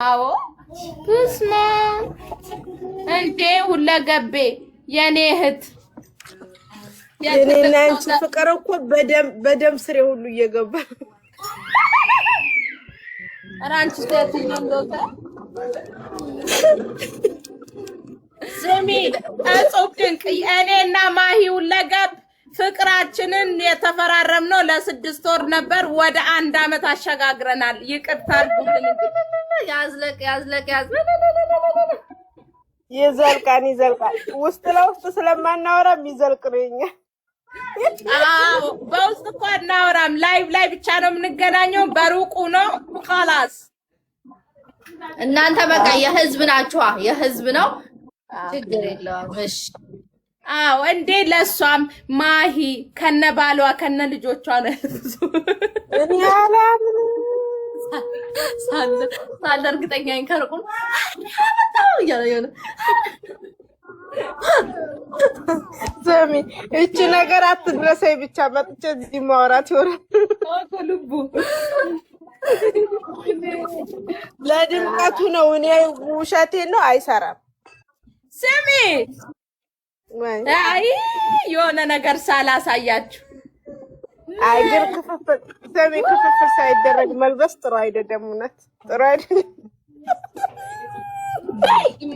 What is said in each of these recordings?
አዎ በስማ እንዴ ሁለገቤ የኔ እህት የኔና አንቺ ፍቅር እኮ በደም ስሬ ሁሉ እየገባ አራንቺ ሴት እንደውታ ስሚ እጾብ ድንቅ እኔና ማሂ ሁለገብ ፍቅራችንን የተፈራረምነው ለ6 ወር ነበር ወደ 1 አመት አሸጋግረናል ይቅርታ አድርጉልን ያዝለቅ ይዘልቃል ውስጥ ለውስጥ ስለማናወራ የሚዘልቅ ነኝ አዎ በውስጥ እኮ እናወራም ላይቭ ላይ ብቻ ነው የምንገናኘው በሩቁ ነው خلاص እናንተ በቃ የህዝብ ናችኋ የህዝብ ነው ችግር የለውም እሺ አዎ እንዴ ለሷም ማሂ ከነባሏ ከነ ልጆቿ ነው እኔ አላምን ሳለ እርግጠኛ ነኝ ከርቁ አመጣው ያለ ዘሚ እቺ ነገር አትድረሰኝ ብቻ መጥቼ እዚህ ማውራት ይወራል ልቡ ለድምቀቱ ነው እኔ ውሸቴን ነው አይሰራም ስሚ አይ የሆነ ነገር ሳላሳያችሁ አይግር ክፍፍል ሰሚ ክፍፍል ሳይደረግ መልበስ ጥሩ አይደለም እውነት ጥሩ አይደለም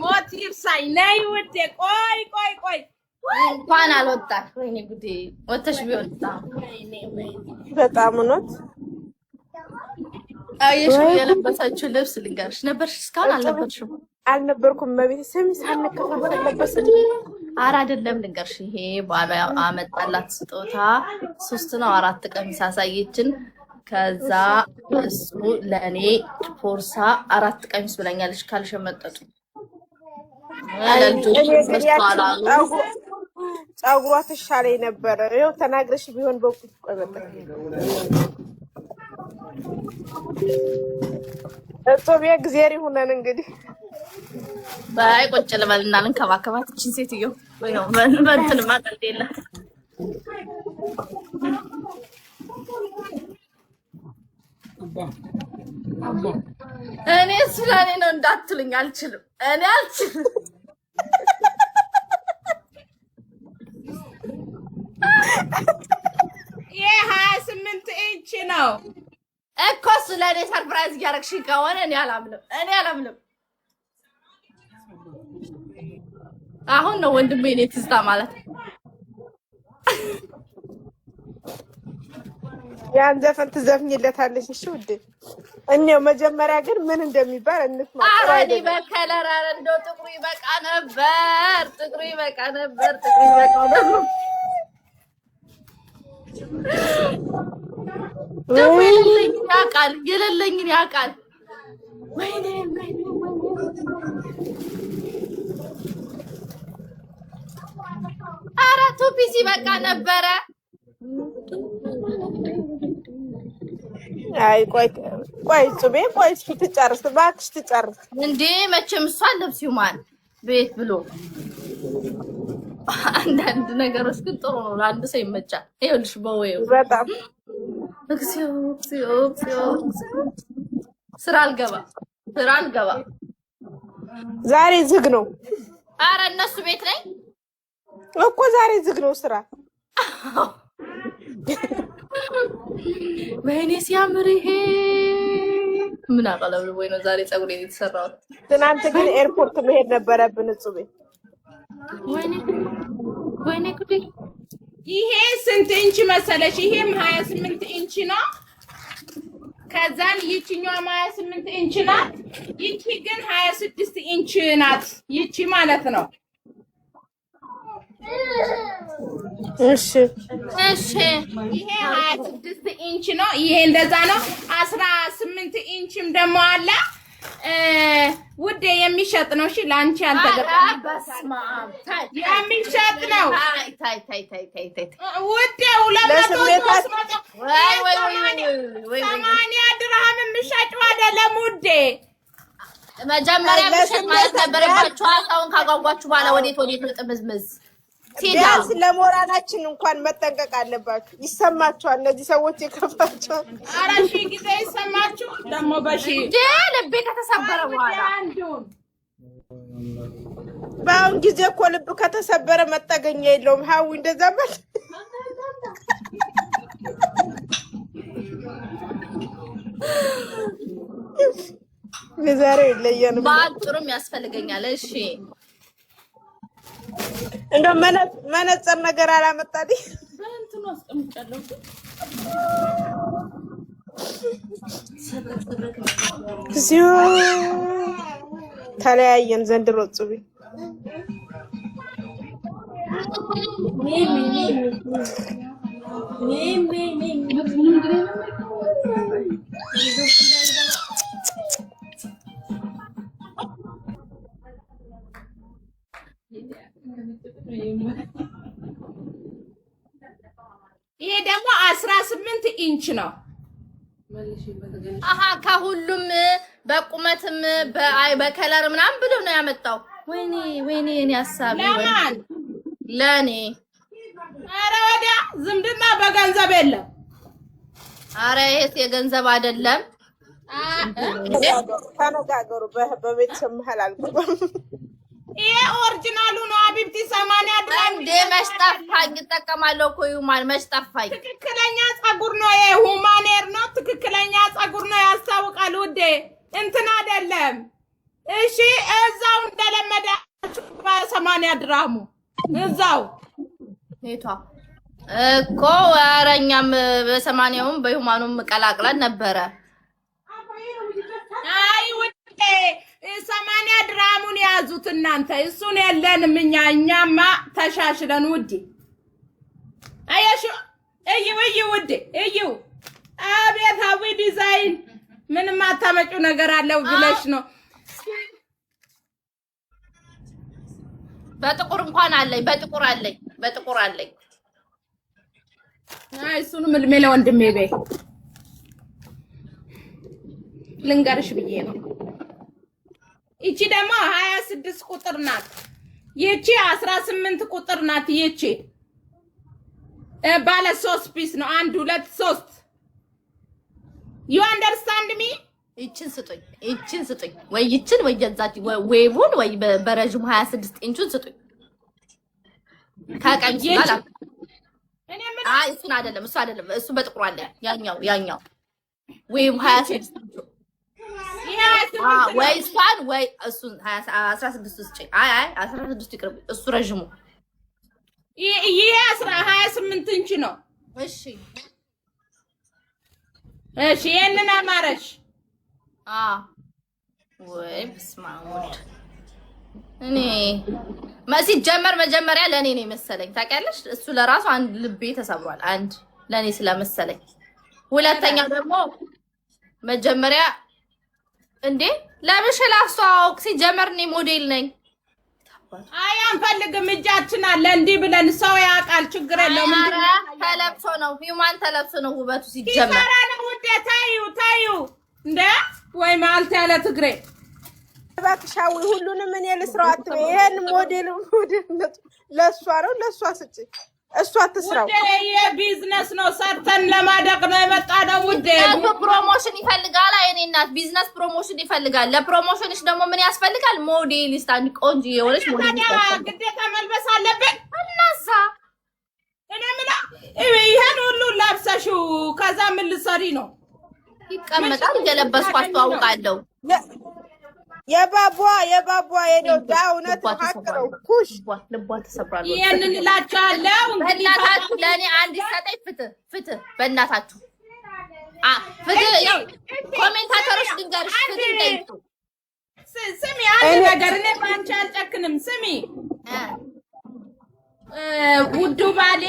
ሞት ይርሳይ ነይ ውዴ ቆይ እንኳን አልወጣሽ ወይኔ ጉዴ ወጥተሽ ቢወጣ በጣም እውነት አይሽ የለበሳችሁ ልብስ ልንገርሽ ነበርሽ እስካሁን አልነበርኩም መቤት ሰሚ ሳንከፋፈል ለበሰች አራ አይደለም ልንገርሽ ይሄ ባላ አመጣላት ስጦታ 3 ነው 4 ቀሚስ አሳየችን ከዛ እሱ ለኔ ፖርሳ 4 ቀሚስ ብለኛለች ካልሸመጠጡ ጸጉሯ ተሻለኝ ነበር ይኸው ተናግረሽ ቢሆን በቁጥ ቆይበጣ እጾብ የግዜር ይሁነን እንግዲህ ባይ ቁጭ ልበልና ልንከባከባት እቺን ሴትዮ ወይ ነው እንትን ማቀልጤላ እኔ ስለኔ ነው እንዳትሉኝ አልችልም እኔ አልችልም ይሄ 28 ኢንች ነው እኮ ስለኔ ሰርፕራይዝ ያረክሽ ከሆነ እኔ አላምንም አሁን ነው ወንድሜ እኔ ትዝታ ማለት ያን ዘፈን ትዘፍኝለታለሽ እሺ ውዴ እኔው መጀመሪያ ግን ምን እንደሚባል እንስማ አረዲ በከለራ እንደው ጥቁሩ ይበቃ ነበር የሌለኝን ያውቃል ወይኔ አራቱ ፒሲ በቃ ነበረ አይ ቆይ ጽቤ ቆይ ትጨርስ እባክሽ ትጨርስ እንዴ መቼም እሷ ለብሲው ማን ቤት ብሎ አንዳንድ ነገሮች ግን ጥሩ ነው ለአንድ ሰው ይመቻል ይኸውልሽ በወይው በጣም እግዚኦ ስራ አልገባ ዛሬ ዝግ ነው አረ እነሱ ቤት ነኝ እኮ ዛሬ ዝግ ነው ስራ ወይኔ ሲያምር ይሄ ምን አቀለው ወይ ነው ዛሬ ጸጉሬ የተሰራው ትናንት ግን ኤርፖርት መሄድ ነበረብን ጽቤ ወይኔ ጉዴ ይሄ ስንት ኢንች መሰለሽ ይሄም 28 ኢንች ነው ከዛን ይቺኛው 28 ኢንች ናት ይቺ ግን 26 ኢንች ናት ይቺ ማለት ነው እሺ ይሄ 26 ኢንች ነው ይሄ እንደዛ ነው 18 ኢንችም ደግሞ አለ ውዴ የሚሸጥ ነው እሺ ላንቺ አልተገባም በስማ የሚሸጥ ነው ታይ ውዴ 200 80 ድርሃም የሚሸጠው አይደለም ውዴ መጀመሪያ ምሽት ማለት ነበረባችሁ አሁን ካጓጓችሁ በኋላ ወዴት ነው ጥምዝምዝ ቢያንስ ለሞራላችን እንኳን መጠንቀቅ አለባችሁ። ይሰማችኋል እነዚህ ሰዎች የከፋቸው። ኧረ ሺህ ጊዜ ይሰማችሁ ደግሞ በሺህ ልቤ ከተሰበረ በኋላ በአሁን ጊዜ እኮ ልብ ከተሰበረ መጠገኛ የለውም። ሀዊ እንደዛ በል ለዛሬ ለየን ባጥሩም ያስፈልገኛል። እሺ እንደው መነጽር ነገር አላመጣልኝ በእንትኑ አስቀምጫለሁ። እዚሁ ተለያየን ዘንድሮ ጽቢ ይሄ ደግሞ 18 ኢንች ነው። አሃ ከሁሉም በቁመትም በከለር ምናምን ብሎ ነው ያመጣው። ወይኔ እኔ ሐሳቤ ለማን ለኔ። ኧረ ወዲያ ዝምድና በገንዘብ የለም። ኧረ ይሄስ የገንዘብ አይደለም። ተነጋገሩ በቤተሰብ መሀል አልገባም። ይሄ ኦሪጂናሉ ነው አቢብቲ 80 ድራም እንደ መሽጠፋኝ እጠቀማለሁ እኮ ይሁማን መሽጠፋኝ። ትክክለኛ ፀጉር ነው ይሄ ሁማኔር ነው። ትክክለኛ ፀጉር ነው ያስታውቃል ውዴ፣ እንትን አይደለም። እሺ እዛው እንደለመዳችሁ በ80 ድራሙ እዛው ኔቷ እኮ ወረኛም በ80ውም በሁማኑም ቀላቅለን ነበረ። አይ ውዴ 80 ድራሙን ያዙት እናንተ። እሱን የለንም እኛማ ተሻሽለን ውዴ። አየሽ እዩ ውዴ እዩ። አቤት አዊ ዲዛይን ምንም አታመጪው ነገር አለው ብለሽ ነው። በጥቁር እንኳን አለኝ፣ በጥቁር አለኝ። አይ እሱንም እልሜ ለወንድሜ በይ ልንገርሽ ብዬ ነው። ይቺ ደግሞ 26 ቁጥር ናት። ይቺ 18 ቁጥር ናት። ይቺ ባለ 3 ፒስ ነው። 1 2 3 you understand me? ይችን ስጡኝ ወይ ይችን ወይ የዛች ዌቡን ወይ በረጅሙ 26 ኢንቹን ስጡኝ። ከቀኝ ጋር አይ እሱን አይደለም እሱ በጥቁር አለ። ያኛው ዌቡ 26 ኢንቹ ወይ እሷን ወይ እሱን 16 ስጪኝ። አይ 16 ይቅርብ። እሱ ረጅሙ ይሄ 28 ኢንች ነው። እሺ ይሄንን አማረሽ? ወይ በስመ አብ ወልድ። እኔ ሲጀመር መጀመሪያ ለኔ ነው መሰለኝ ታውቂያለሽ። እሱ ለራሱ አንድ ልቤ ተሰብሯል። አንድ ለኔ ስለመሰለኝ፣ ሁለተኛ ደግሞ መጀመሪያ እንዴ ለምሽ ላስተዋውቅ። ሲጀመር እኔ ሞዴል ነኝ። አይ አንፈልግም፣ እጃችን አለ እንዲህ ብለን ሰው ያውቃል። ችግር የለውም። ተለብሶ ነው ሂውማን ተለብሶ ነው ውበቱ ሲጀመር። ይሰራ ነው ውዴ። ታዩ እንደ ወይ ማልት ያለ ትግሬ እባክሻዊ ሁሉንም እኔ ልስራው አትበይ። ይሄን ሞዴል ለሷ ነው ለሷ ስጪ። እሷ አትስራው። የቢዝነስ ነው፣ ሰርተን ለማደግ ነው የመጣ ነው ውዴ። ፕሮሞሽን ይፈልጋል። አይኔ እናት ቢዝነስ ፕሮሞሽን ይፈልጋል። ለፕሮሞሽንሽ ደግሞ ምን ያስፈልጋል? ሞዴሊስት፣ አንድ ቆንጆ የሆነች ሞዴሊስት ግዴታ መልበስ አለብን። እናሳ እኔ ምን ይሄን ሁሉ ለብሰሽው ከዛ ምን ልትሰሪ ነው? ይቀመጣል። እየለበስኩ አስተዋውቃለሁ። የባቧ የኔው ዳውነት ሀቅረው ኩሽ ልቧ ተሰብሯል። ይሄንን እላችኋለሁ። በእናታችሁ ለእኔ አንድ ይሰጠኝ። ፍትህ በእናታችሁ ፍትህ። ያው ኮሜንታተሮች ድንገርሽ ፍትህ ጠይቁ። ስሚ አንድ ነገር፣ እኔ ባንቺ አልጨክንም። ስሚ ውዱ ባሌ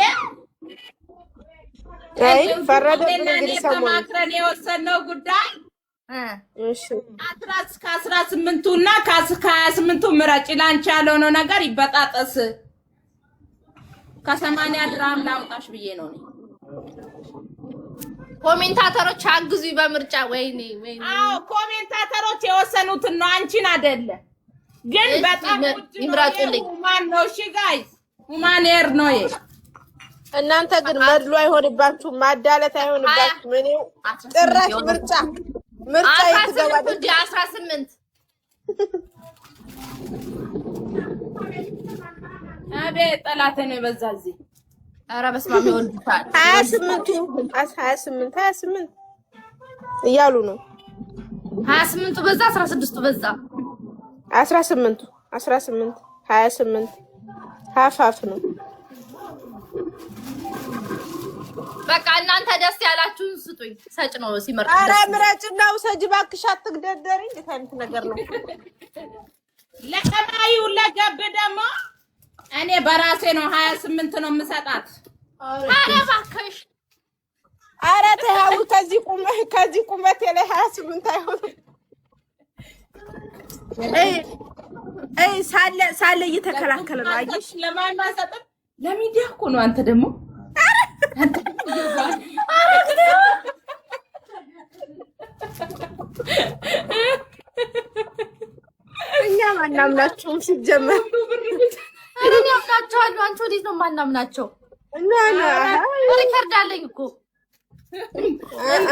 ፈረደብን እንግዲህ ሰሞኑን ተማክረን የወሰነው ጉዳይ እሺ 18ቱ እና ከ28ቱ ምረጭ። ላንቺ ያልሆነው ነገር ይበጣጠስ። ከ80 ድራም ላውጣሽ ብዬ ነው። ኮሜንታተሮች አግዙ በምርጫ። ወይኔ አዎ ኮሜንታተሮች የወሰኑትን ነው፣ አንቺን አይደለ። ግን በጣም ይምራጡልኝ። ማን ነው? እሺ ጋይስ ሁማኔር ነው ይሄ። እናንተ ግን መድሎ አይሆንባችሁም፣ ማዳለት አይሆንባችሁም። እኔ ጭራሽ ምርጫ ይትገባል እንዴ 18 አቤት ጠላቴ ነው በዛ እዚህ። ኧረ በስመ አብ ይወልዱታል። 28 እያሉ ነው። 28ቱ በዛ 16ቱ በዛ 18 28 ሀፋፍ ነው። በቃ እናንተ ደስ ያላችሁን ስጡኝ። ሰጭ ነው ሲመርጥ። ኧረ ምረጭና ውሰጂ እባክሽ፣ አትግደደሪ። እንዴት አይነት ነገር ነው? ለቀማዩ ለገብ ደግሞ እኔ በራሴ ነው 28 ነው የምሰጣት። ኧረ እባክሽ ኧረ ተያው ከዚህ ቁመቴ ላይ 28 አይሆንም። ሳለ እየተከላከለ ነው። አየሽ ለማን ማሰጠት ለሚዲያ እኮ ነው። አንተ ደግሞ እኛ ማናምናቸውም ሲጀመር እኔ አምናቸዋለሁ። አንቺ ወዴት ነው ማናምናቸው? እና ሪከርድ አለኝ እኮ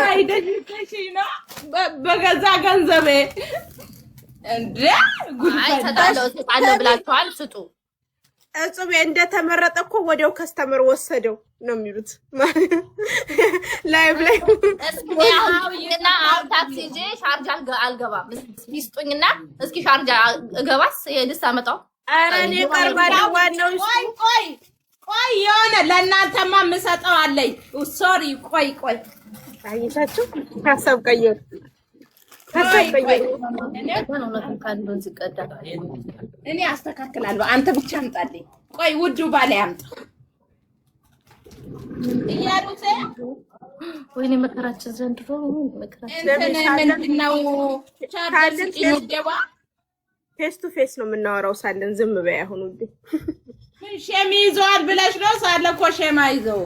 አይደልከሽ ነው በገዛ ገንዘቤ እንዴ ጉዳይ ተጣለው ብላችኋል። ስጡ እጹቤ እንደተመረጠ እኮ ወዲያው ከስተመር ወሰደው ነው የሚሉት። ላይቭ ላይ እስኪና ታክሲ ጄ ሻርጃ አልገባም። እስኪስጡኝና እስኪ ሻርጃ እገባስ የልስ አመጣው። ኧረ እኔ ቀርባለሁ። ዋናው ቆይ የሆነ ለእናንተማ የምሰጠው አለኝ። ሶሪ ቆይ አይታችሁ ሀሳብ ቀየሩ። እኔ አስተካክላለሁ። አንተ ብቻ አምጣልኝ። ቆይ ውዱ ባለ ያምጣ እያሉት ወይኔ መከራችን ዘንድሮ ምንድነው? ፌስ ቱ ፌስ ነው የምናወራው። ሳለን ዝም በይ አሁን ውዴ። ሸም ይዘዋል ብለሽ ነው? ሳለ እኮ ሸም አይዘው